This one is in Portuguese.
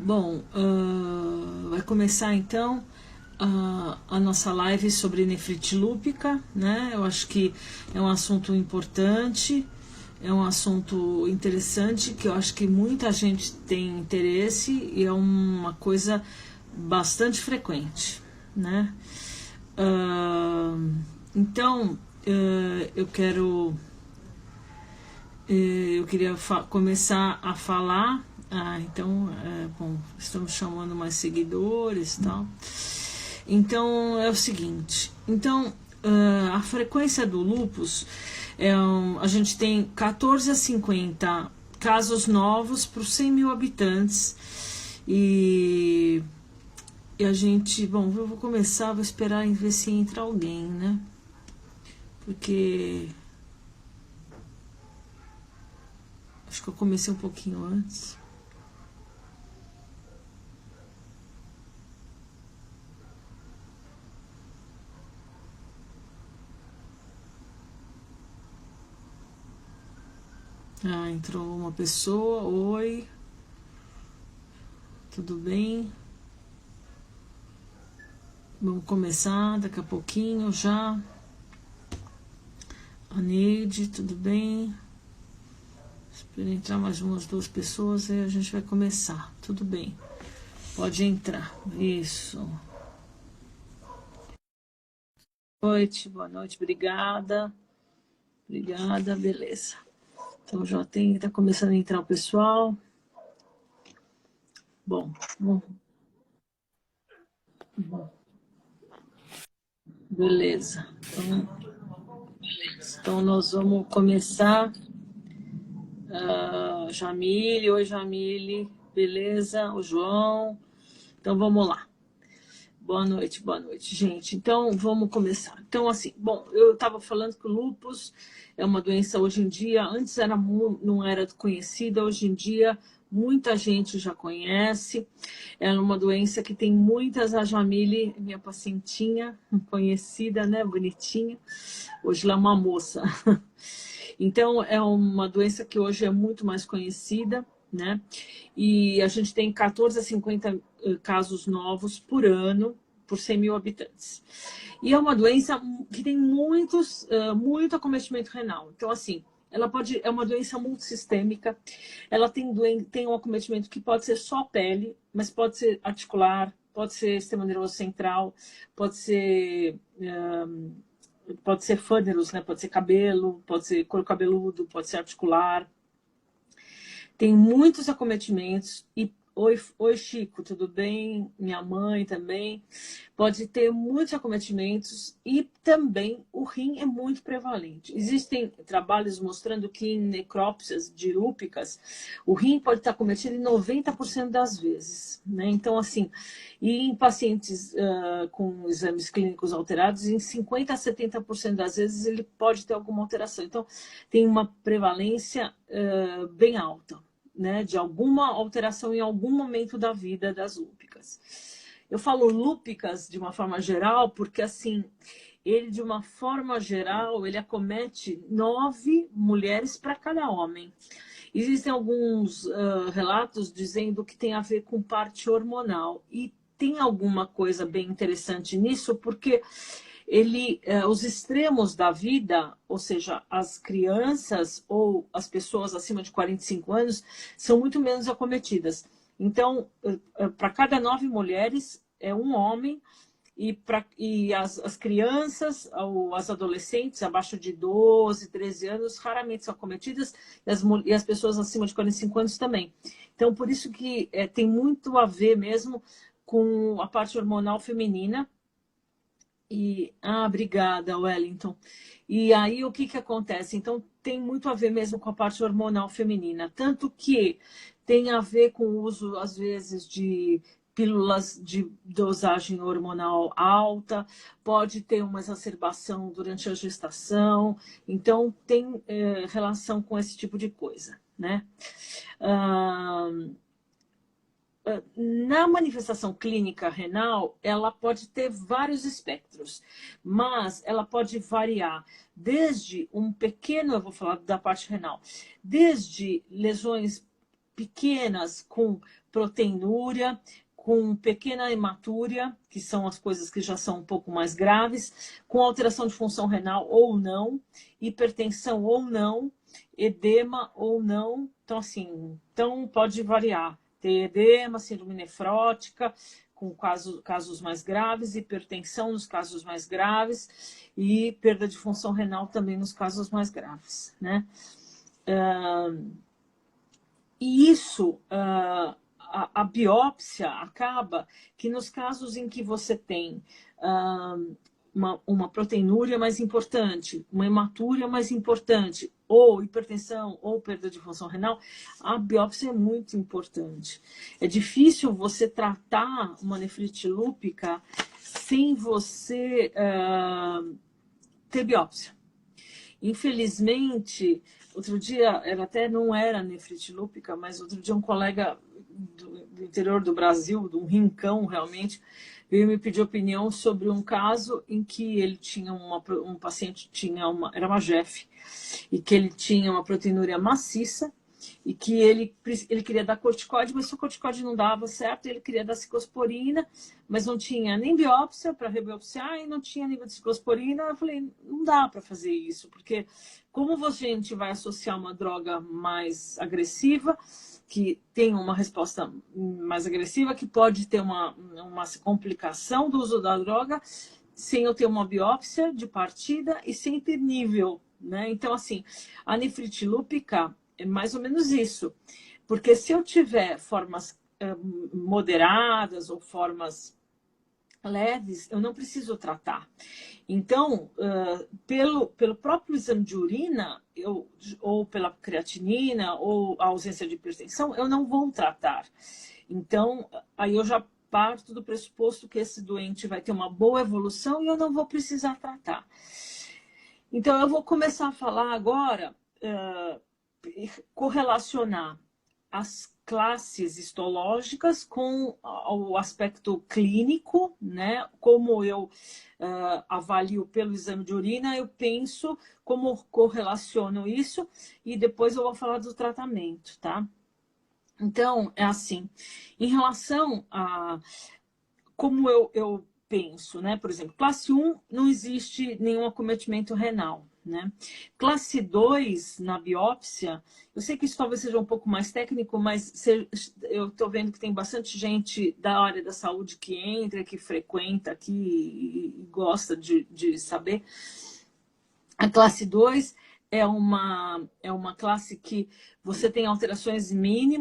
Bom, vai começar então a nossa live sobre nefrite lúpica, né? Eu acho que é um assunto importante, é um assunto interessante, que eu acho que muita gente tem interesse e é uma coisa bastante frequente, né? Então, eu queria começar a falar. Então, bom, estamos chamando mais seguidores e tal. Então, é o seguinte. Então, a frequência do lúpus, a gente tem 14 a 50 casos novos por 100 mil habitantes. E a gente, bom, eu vou começar, vou esperar em ver se entra alguém, né? Porque acho que eu comecei um pouquinho antes. Entrou uma pessoa. Oi. Tudo bem? Vamos começar daqui a pouquinho já. A Neide, tudo bem? Espera entrar mais umas duas pessoas e a gente vai começar. Tudo bem. Pode entrar. Isso. Boa noite, obrigada. Obrigada, beleza. Então já tá começando a entrar o pessoal. Bom. Beleza. Então nós vamos começar. Jamile, oi Jamile, beleza? O João. Então vamos lá. Boa noite, gente. Então vamos começar. Então assim, bom, eu estava falando que o lúpus é uma doença hoje em dia, antes não era conhecida, hoje em dia muita gente já conhece. É uma doença que tem muitas, a Jamile, minha pacientinha, conhecida, né, bonitinha. Hoje ela é uma moça. Então, é uma doença que hoje é muito mais conhecida, né? E a gente tem 14 a 50 casos novos por ano, por 100 mil habitantes. E é uma doença que tem muito acometimento renal. Então, assim, é uma doença multissistêmica. Ela tem um acometimento que pode ser só pele, mas pode ser articular, pode ser sistema nervoso central, pode ser fâneros, né? Pode ser cabelo, pode ser couro cabeludo, pode ser articular. Tem muitos acometimentos. E oi Chico, tudo bem? Minha mãe também. Pode ter muitos acometimentos e também o rim é muito prevalente. Existem trabalhos mostrando que em necrópsias de lúpicas, o rim pode estar acometido em 90% das vezes, né? Então, assim, e em pacientes com exames clínicos alterados, em 50% a 70% das vezes ele pode ter alguma alteração. Então, tem uma prevalência bem alta, né, de alguma alteração em algum momento da vida das lúpicas. Eu falo lúpicas de uma forma geral porque, assim, ele, de uma forma geral, ele acomete 9 mulheres para cada homem. Existem alguns relatos dizendo que tem a ver com parte hormonal. E tem alguma coisa bem interessante nisso, porque os extremos da vida, ou seja, as crianças ou as pessoas acima de 45 anos, são muito menos acometidas. Então, para cada 9 mulheres, é um homem, e as crianças ou as adolescentes abaixo de 12, 13 anos raramente são acometidas, e as pessoas acima de 45 anos também. Então, por isso que tem muito a ver mesmo com a parte hormonal feminina. Obrigada, Wellington. E aí, o que acontece? Então, tem muito a ver mesmo com a parte hormonal feminina. Tanto que tem a ver com o uso, às vezes, de pílulas de dosagem hormonal alta, pode ter uma exacerbação durante a gestação. Então, tem relação com esse tipo de coisa, né? Na manifestação clínica renal, ela pode ter vários espectros, mas ela pode variar desde um pequeno, eu vou falar da parte renal, desde lesões pequenas com proteinúria, com pequena hematúria, que são as coisas que já são um pouco mais graves, com alteração de função renal ou não, hipertensão ou não, edema ou não. Então, assim, pode variar. Ter edema, síndrome nefrótica, com casos mais graves, hipertensão nos casos mais graves e perda de função renal também nos casos mais graves, né? E isso, a biópsia acaba que nos casos em que você tem uma proteinúria mais importante, uma hematúria mais importante, ou hipertensão, ou perda de função renal, a biópsia é muito importante. É difícil você tratar uma nefrite lúpica sem você ter biópsia. Infelizmente, outro dia, não era nefrite lúpica, mas outro dia um colega do interior do Brasil, de um rincão realmente, veio me pedir opinião sobre um caso em que ele tinha um paciente, era uma JEF, e que ele tinha uma proteinúria maciça, e que ele queria dar corticoide, mas o corticoide não dava certo, ele queria dar ciclosporina, mas não tinha nem biópsia para rebiopsiar e não tinha nível de ciclosporina. Eu falei, não dá para fazer isso, porque como a gente vai associar uma droga mais agressiva, que tem uma resposta mais agressiva, que pode ter uma complicação do uso da droga, sem eu ter uma biópsia de partida e sem ter nível, né? Então, assim, a nefrite lúpica é mais ou menos isso. Porque se eu tiver formas moderadas ou formas leves, eu não preciso tratar. Então, pelo próprio exame de urina, ou pela creatinina, ou a ausência de hipertensão, eu não vou tratar. Então, aí eu já parto do pressuposto que esse doente vai ter uma boa evolução e eu não vou precisar tratar. Então, eu vou começar a falar agora, correlacionar as classes histológicas com o aspecto clínico, né? Como eu avalio pelo exame de urina, eu penso como correlaciono isso e depois eu vou falar do tratamento, tá? Então, é assim, em relação a como eu penso, né? Por exemplo, classe 1 não existe nenhum acometimento renal, né? Classe 2, na biópsia, eu sei que isso talvez seja um pouco mais técnico, mas eu estou vendo que tem bastante gente da área da saúde que entra, que frequenta aqui e gosta de saber. A classe 2 é uma classe que você tem alterações mínimas,